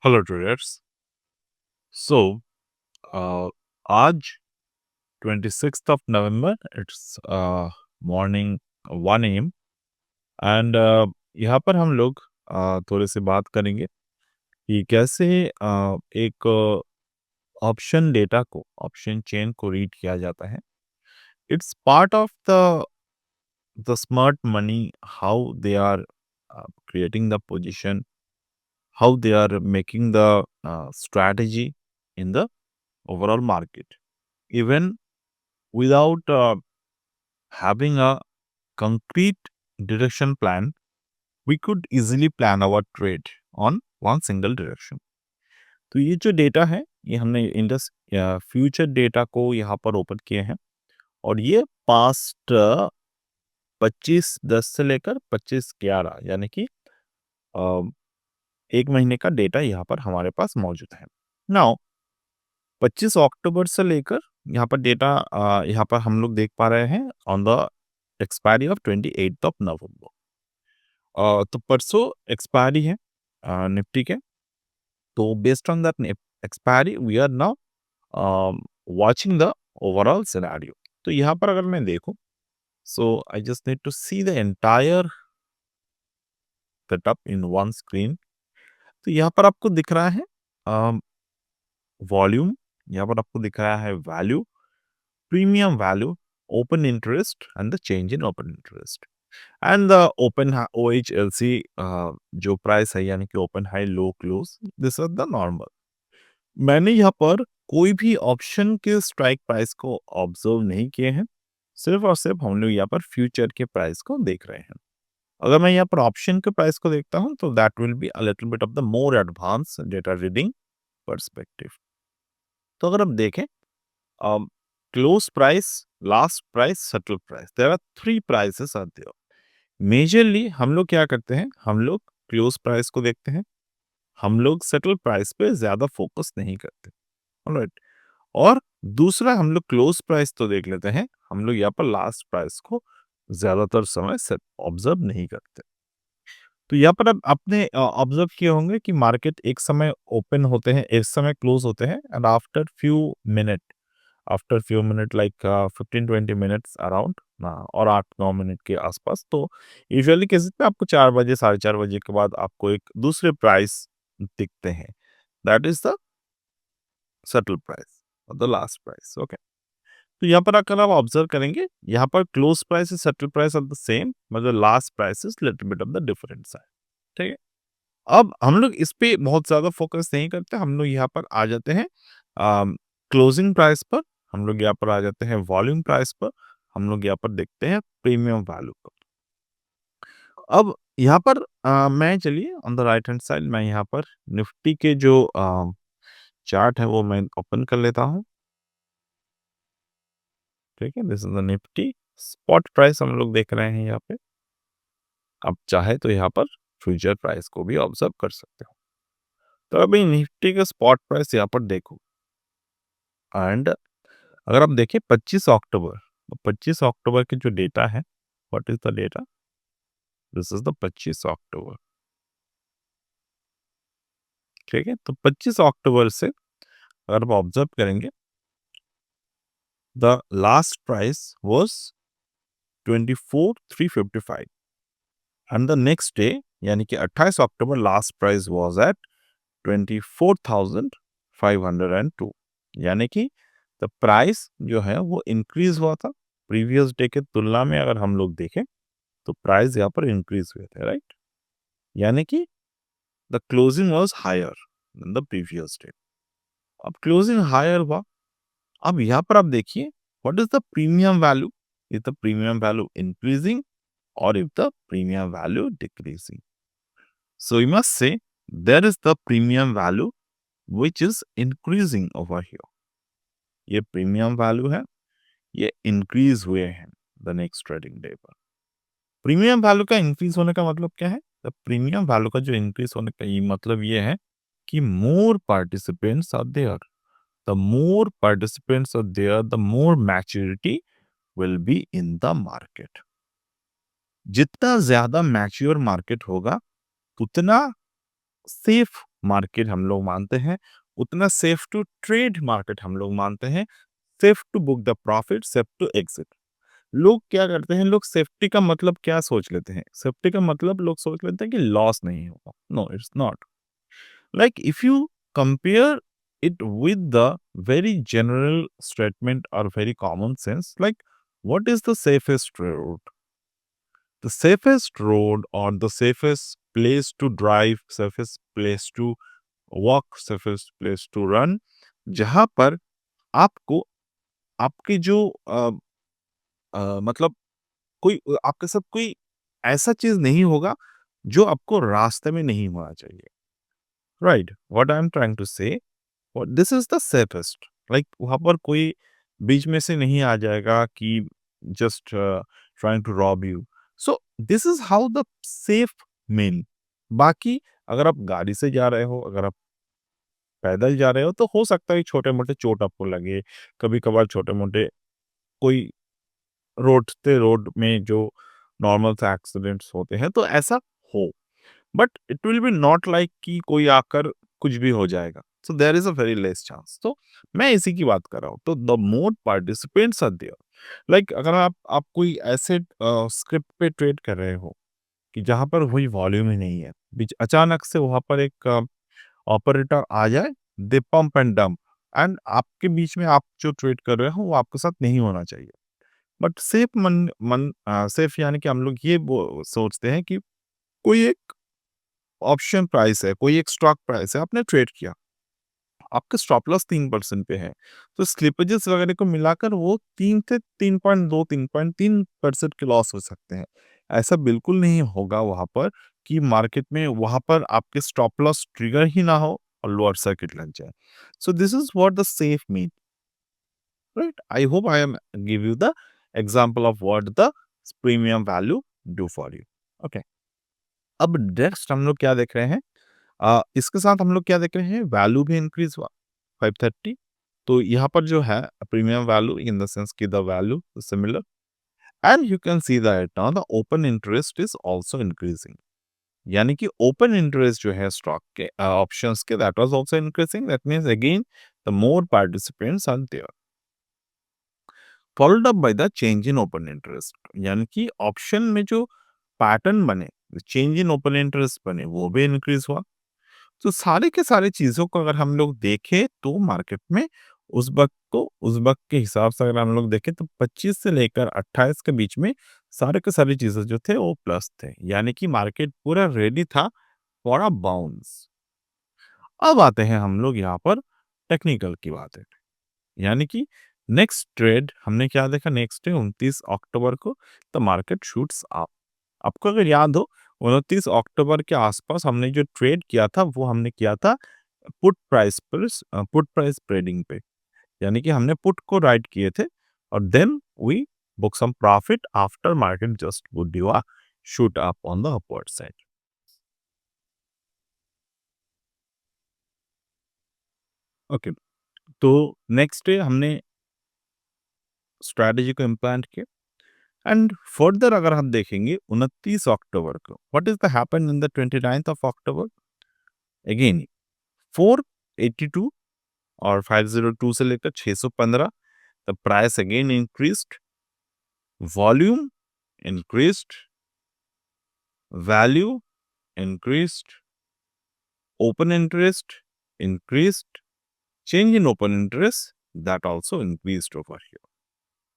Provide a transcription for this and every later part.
Hello traders. सो आज 26th of November, it's morning 1 AM and यहाँ पर हम लोग थोड़े से बात करेंगे कि कैसे एक ऑप्शन डेटा को, ऑप्शन चेन को रीड किया जाता है। It's part of the smart money, how they are creating the position, how they are making the strategy in the overall market. Even without having a concrete direction plan, we could easily plan our trade on one single direction. तो ये जो data है, ये हमने Indus future data को यहाँ पर open किए हैं और ये पास्ट 25/10 से लेकर 25/11 यानी कि अ, एक महीने का डेटा यहाँ पर हमारे पास मौजूद है। नाउ 25 अक्टूबर से लेकर यहाँ पर डेटा यहाँ पर हम लोग देख पा रहे हैं on the expiry of 28 November. तो परसों एक्सपायरी है निफ्टी के। तो based on that expiry we are now watching the overall scenario. तो यहाँ पर अगर मैं देखूं, so I just need to see the entire setup in one screen. तो यहाँ पर आपको दिख रहा है वॉल्यूम, यहाँ पर आपको दिख रहा है value, premium value, open interest and the change in open interest and the open OHLC जो प्राइस है यानी कि open high low close, this is the normal. मैंने यहाँ पर कोई भी ऑप्शन के स्ट्राइक प्राइस को ऑब्जर्व नहीं किए हैं, सिर्फ और सिर्फ हम लोग यहाँ पर फ्यूचर के प्राइस को देख रहे हैं। अगर मैं यहाँ पर ऑप्शन के प्राइस को देखता हूँ तो that will be a little bit of the more advance data reading perspective. तो अगर हम देखें close price, last price, settle price, there are three prices are there. Majorly हम लोग क्या करते हैं, हम लोग क्लोज प्राइस को देखते हैं, हम लोग सेटल प्राइस पे ज्यादा फोकस नहीं करते। ऑलराइट। और दूसरा हम लोग क्लोज प्राइस तो देख लेते हैं, हम लोग यहाँ पर लास्ट प्राइस को ज्यादातर समय से ऑब्जर्व नहीं करते। तो यहाँ पर अब आपने ऑब्जर्व किए होंगे कि मार्केट एक समय ओपन होते हैं, एक समय क्लोज होते हैं and after few minute like 15-20 minutes around और 8-9 मिनट के आसपास, तो यूजुअली केसेस में आपको 4 बजे 4:30 बजे के बाद आपको एक दूसरे प्राइस दिखते हैं। That is the settle price और द लास्ट प्राइस। ओके। तो यहाँ पर अगर आप ऑब्जर्व करेंगे, यहाँ पर close price and settle price are the same, मतलब last price is little bit of the different side. ठीक है। अब हम लोग इस पे बहुत ज्यादा फोकस नहीं करते, हम लोग यहाँ पर आ जाते हैं क्लोजिंग प्राइस पर, हम लोग यहाँ पर आ जाते हैं वॉल्यूम प्राइस पर, हम लोग यहाँ पर देखते हैं प्रीमियम वैल्यू पर। अब यहाँ पर मैं चलिए on the right hand side मैं यहाँ पर निफ्टी के जो चार्ट है वो मैं ओपन कर लेता हूँ। ठीक है, this is the Nifty spot price हम लोग देख रहे हैं यहाँ पे। आप चाहे तो यहाँ पर फ्यूचर प्राइस को भी ऑब्जर्व कर सकते हो। तो अभी निफ्टी का स्पॉट प्राइस यहाँ पर देखो एंड अगर आप देखें 25 अक्टूबर, तो 25 अक्टूबर की जो डेटा है, what is the data, this is the 25 अक्टूबर। ठीक है, तो 25 अक्टूबर से अगर आप ऑब्जर्व करेंगे, the last price was 24,355 and the next day यानी कि 28 अक्टूबर लास्ट प्राइस वाज एट 24,502, यानी कि द प्राइस जो है वो इंक्रीज हुआ था प्रीवियस डे के तुलना में। अगर हम लोग देखें तो प्राइस यहाँ पर इंक्रीज हुए थे, राइट, यानी कि the closing was higher than the previous day. अब क्लोजिंग हायर हुआ, अब यहाँ पर आप देखिए what is the premium value, is the premium value increasing और if the premium value decreasing. So you must say there is the premium value which is increasing over here। ये premium value है, ये increase हुए हैं the next trading day पर। Premium value का increase होने का मतलब क्या है? द प्रीमियम वैल्यू का जो इंक्रीज होने का ये मतलब ये है कि more participants are there, the more participants are there, the more maturity will be in the market. जितना ज्यादा मैच्योर मार्केट होगा उतना सेफ मार्केट हम लोग मानते हैं, उतना सेफ टू ट्रेड मार्केट हम लोग मानते हैं, safe to book the profit, safe to exit. लोग क्या करते हैं, लोग सेफ्टी का मतलब क्या सोच लेते हैं? सेफ्टी का मतलब लोग सोच लेते हैं कि लॉस नहीं होगा। No, it's not. Like if you compare it with the very general statement or very common sense, like what is the safest route? The safest road or the safest place to drive, safest place to walk, safest place to run, जहाँ पर आपको आपकी जो मतलब कोई आपके साथ कोई ऐसा चीज नहीं होगा जो आपको रास्ते में नहीं होना चाहिए। Right, what I am trying to say, और this is the safest. Like वहां पर कोई बीच में से नहीं आ जाएगा कि just trying to rob you. So this is how the safe mean. बाकी अगर आप गाड़ी से जा रहे हो, अगर आप पैदल जा रहे हो, तो हो सकता है छोटे मोटे चोट आपको लगे, कभी कभार छोटे मोटे कोई रोड में जो नॉर्मल से एक्सीडेंट्स होते हैं, तो ऐसा हो, but it will be not like कि कोई आकर कुछ भी हो जाएगा। So there is a very less chance. तो मैं इसी की बात कर रहा हूँ। तो the more participants are there. Like अगर आप कोई ऐसे स्क्रिप्ट पे ट्रेड कर रहे हो कि जहां पर वही वॉल्यूम ही नहीं है, बीच अचानक से वहां पर एक ऑपरेटर आ जाए, दे पंप एंड डंप, एंड आपके बीच में आप जो ट्रेड कर रहे हो वो आपके साथ नहीं होना चाहिए। बट सेफ मन मन सेफ यानी कि हम लोग ये सोचते हैं कि कोई एक ऑप्शन प्राइस है, कोई एक स्टॉक प्राइस है, आपने ट्रेड किया, आपका स्टॉप लॉस 3% पे है, तो स्लिपेजेस वगैरह को मिलाकर वो 3 से 3.2 3.3% के लॉस हो सकते हैं। ऐसा बिल्कुल नहीं होगा वहां पर कि मार्केट में वहां पर आपके स्टॉप लॉस ट्रिगर ही ना हो और लोअर सर्किट लग जाए। सो this is what the safe mean, right? I hope I am give you the example of what the premium value do for you. Okay, अब नेक्स्ट हम लोग क्या देख रहे हैं? इसके साथ हम लोग क्या देख रहे हैं, वैल्यू भी इंक्रीज हुआ 530। तो यहाँ पर जो है premium value in the sense की the value similar, and you can see that now the open interest is also increasing. यानी कि ओपन इंटरेस्ट जो है स्टॉक के ऑप्शंस के, that was also increasing. That means again the more participants are there, followed up by the change in open interest. यानी कि option में जो पैटर्न बने, चेंज इन ओपन इंटरेस्ट बने, वो भी इंक्रीज हुआ। तो सारे के सारे चीज़ों को अगर हम लोग देखें तो मार्केट में उस वक़्त के हिसाब से अगर हम लोग देखें तो 25 से लेकर 28 के बीच में सारे के सारी चीज़ें जो थे वो प्लस थे। यानी कि मार्केट पूरा रेडी था फॉर अ बाउंस। अब आते हैं हम लोग यहाँ पर टेक्निकल की बात है। यानी कि नेक्स्ट ट्रेड हमने क्या देखा, नेक्स्ट डे 29 अक्टूबर को द मार्केट शूट्स अप। आपको अगर याद हो, 29 अक्टूबर के आसपास हमने जो ट्रेड किया था वो हमने किया था पुट प्राइस ट्रेडिंग पे। यानी कि हमने पुट को राइट किए थे और then we book some profit after market just would you shoot up on the upward side. Okay, तो नेक्स्ट डे हमने स्ट्रैटेजी को इम्प्लांट किया, एंड फर्दर अगर हम देखेंगे 29 अक्टूबर को, what is the happen in the 29th of October? Again 482 और 502 से लेकर 615, the price again increased, volume increased, value increased, open interest increased, change in open interest that also increased over here.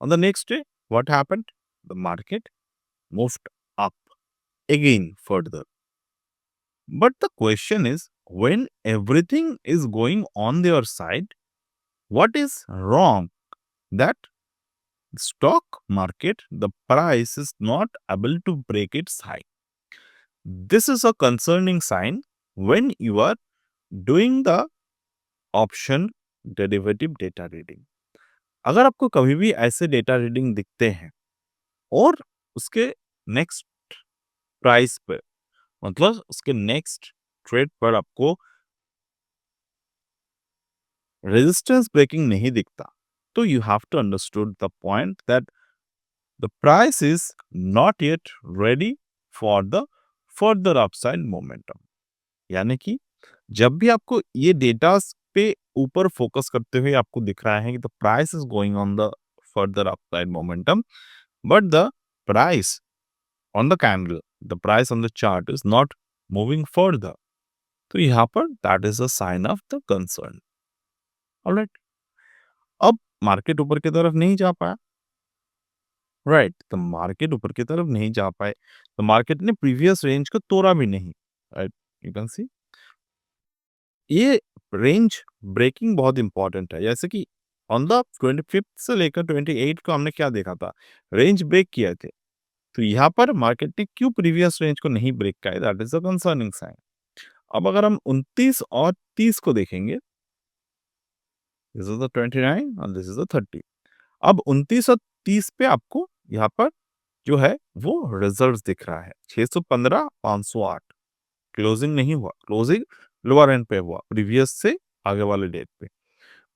On the next day, what happened? The market moved up again further. But the question is, when everything is going on their side, what is wrong? That stock market, the price is not able to break its high. This is a concerning sign when you are doing the option derivative data reading. अगर आपको कभी भी ऐसे data reading दिखते हैं और उसके next price पे, मतलब उसके नेक्स्ट ट्रेड पर आपको रेजिस्टेंस ब्रेकिंग नहीं दिखता, तो you have to understood the point that the price is not yet ready for the further upside momentum. यानी कि जब भी आपको ये डेटास पे ऊपर फोकस करते हुए आपको दिख रहा है कि the price is going on the further upside momentum, but the price on the candle, the price on the chart is not moving further, तो यहाँ पर that is a sign of the concern. Alright, अब market ऊपर की तरफ नहीं जा पाया, राइट, तो मार्केट ऊपर की तरफ नहीं जा पाए, तो मार्केट ने प्रीवियस रेंज को तोड़ा भी नहीं, राइट, यू कैन सी ये रेंज ब्रेकिंग बहुत इंपॉर्टेंट है। जैसे कि ऑन द 25th से लेकर 28 को हमने क्या देखा था, रेंज ब्रेक किए थे, तो यहाँ पर मार्केट ने क्यों प्रीवियस रेंज को नहीं ब्रेक किया, that is a concerning sign. अब अगर हम 29 और 30 को देखेंगे, दिस इज द 29 और दिस इज द 30। अब 29 और 30 पे आपको यहाँ पर जो है वो रिजल्ट्स दिख रहा है, 615 508, क्लोजिंग नहीं हुआ, क्लोजिंग लोअर एंड पे हुआ प्रीवियस से आगे वाले डेट पे,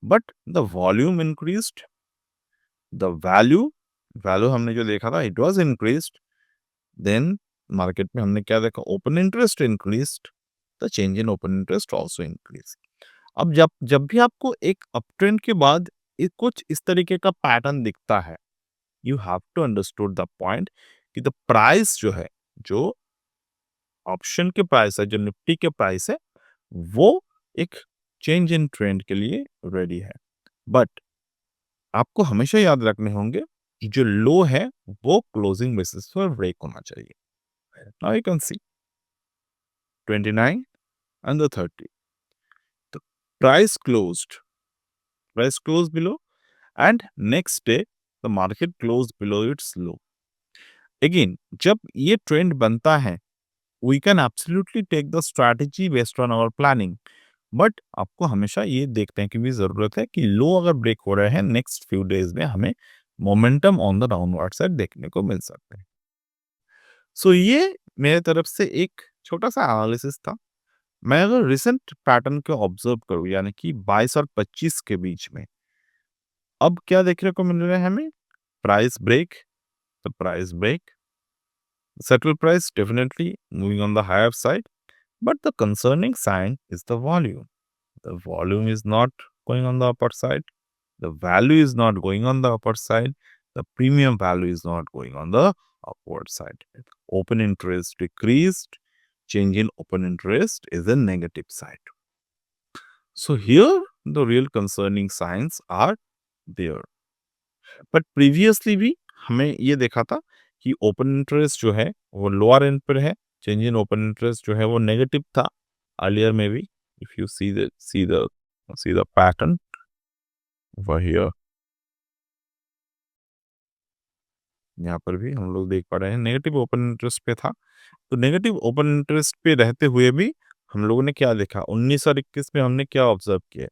but the volume increased, the value value हमने जो देखा था it was increased, then market में हमने क्या देखा, open interest increased, the change in open interest also increase. अब जब जब भी आपको एक अप ट्रेंड के बाद कुछ इस तरीके का पैटर्न दिखता है, you have to understood the point कि द प्राइस जो है, जो ऑप्शन के प्राइस है, जो निफ्टी के प्राइस है, वो एक चेंज इन ट्रेंड के लिए रेडी है। बट आपको हमेशा याद रखने होंगे कि जो लो है वो क्लोजिंग बेसिस पर ब्रेक होना चाहिए। Now you can C 29 and the 30, the price closed below, and next day the market closed below its low। Again जब ये ट्रेंड बनता है, we can absolutely take the strategy based on our planning, but आपको हमेशा ये देखने की भी जरूरत है कि लो अगर ब्रेक हो रहे हैं नेक्स्ट फ्यू डेज में हमें momentum on the downward side देखने को मिल सकते हैं। सो ये मेरे तरफ से एक छोटा सा एनालिसिस था। मैं अगर रिसेंट पैटर्न को ऑब्जर्व करूं, यानी कि 22 और 25 के बीच में, अब क्या देखने को मिल रहा है हमें, price break, the price break, settle price definitely moving on the higher side, but the concerning sign is the volume. The volume is not going on the upper side, the value is not going on the upper side, the premium value is not going on the upward side. Open interest decreased, change in open interest is a negative side. So here the real concerning signs are there. But previously भी हमें ये देखा था कि open interest जो है वो lower and पर है, चेंज इन ओपन इंटरेस्ट जो है वो नेगेटिव था अर्लियर में भी। If you see the pattern over here, यहाँ पर भी हम लोग देख पा रहे हैं नेगेटिव ओपन इंटरेस्ट पे था। तो नेगेटिव ओपन इंटरेस्ट पे रहते हुए भी हम लोगों ने क्या देखा, 19 और 21 में हमने क्या ऑब्जर्व किया,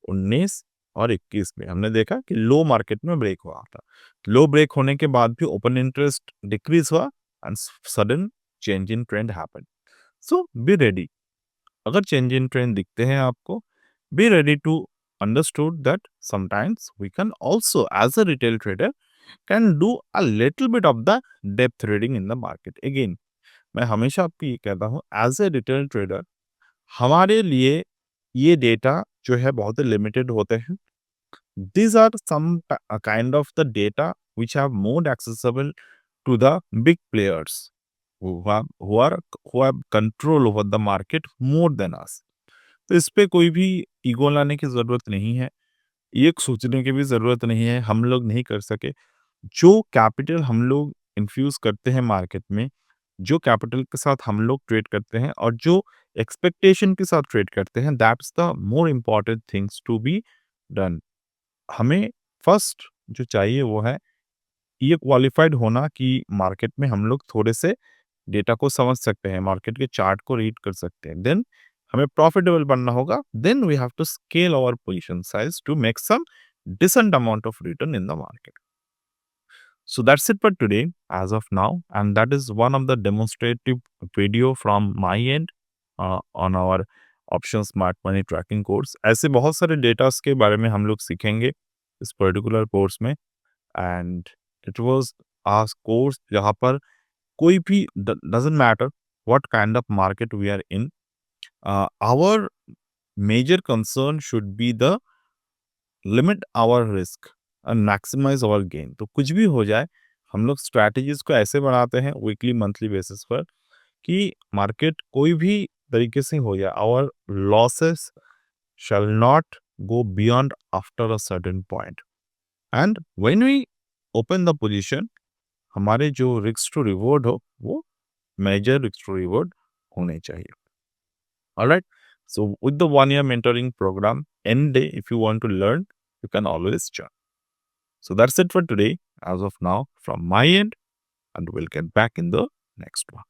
19 और 21 में हमने देखा कि लो मार्केट में ब्रेक हुआ था। लो ब्रेक होने के बाद भी ओपन इंटरेस्ट डिक्रीज हुआ and sudden change in trend happened. So be ready, अगर चेंज इन ट्रेंड दिखते हैं आपको, be ready to understood that sometimes we can also as a retail trader can do a little bit of the depth reading in the market. Again मैं हमेशा आपको ये कहता हूँ, एज ए रिटेल ट्रेडर हमारे लिए ये डेटा जो है बहुत लिमिटेड होते हैं। These are some kind of the data which have more accessible to the big players who have control over the market more than us। तो इस पे कोई भी ईगो लाने की जरूरत नहीं है, ये सोचने की भी जरूरत नहीं है हम लोग नहीं कर सके। जो कैपिटल हम लोग इन्फ्यूज करते हैं मार्केट में, जो कैपिटल के साथ हम लोग ट्रेड करते हैं और जो एक्सपेक्टेशन के साथ ट्रेड करते हैं, that's the more important things to be done. हमें फर्स्ट जो चाहिए वो है ये क्वालिफाइड होना कि मार्केट में हम लोग थोड़े से डेटा को समझ सकते हैं, मार्केट के चार्ट को रीड कर सकते हैं, देन हमें प्रॉफिटेबल बनना होगा, then we have to scale our position size to make some decent amount of return in the market। So that's it for today as of now, and that is one of the demonstrative video from my end on our option smart money tracking course। ऐसे बहुत सारे datas के बारे में हम लोग सीखेंगे इस पर्टिकुलर कोर्स में, and it was a course जहाँ पर कोई भी doesn't matter what kind of market we are in, our major concern should be the limit our risk and maximize our gain. तो कुछ भी हो जाए, हम लोग स्ट्रैटेजीज को ऐसे बनाते हैं वीकली मंथली बेसिस पर कि मार्केट कोई भी तरीके से हो जाए, our losses shall not go beyond after a certain point. And when we open the position, हमारे जो रिस्क टू रिवॉर्ड हो वो मेजर रिस्क टू रिवॉर्ड होने चाहिए. Alright. So with the 1 year mentoring program, any day if you want to learn, you can always join. So that's it for today as of now from my end, and we'll get back in the next one.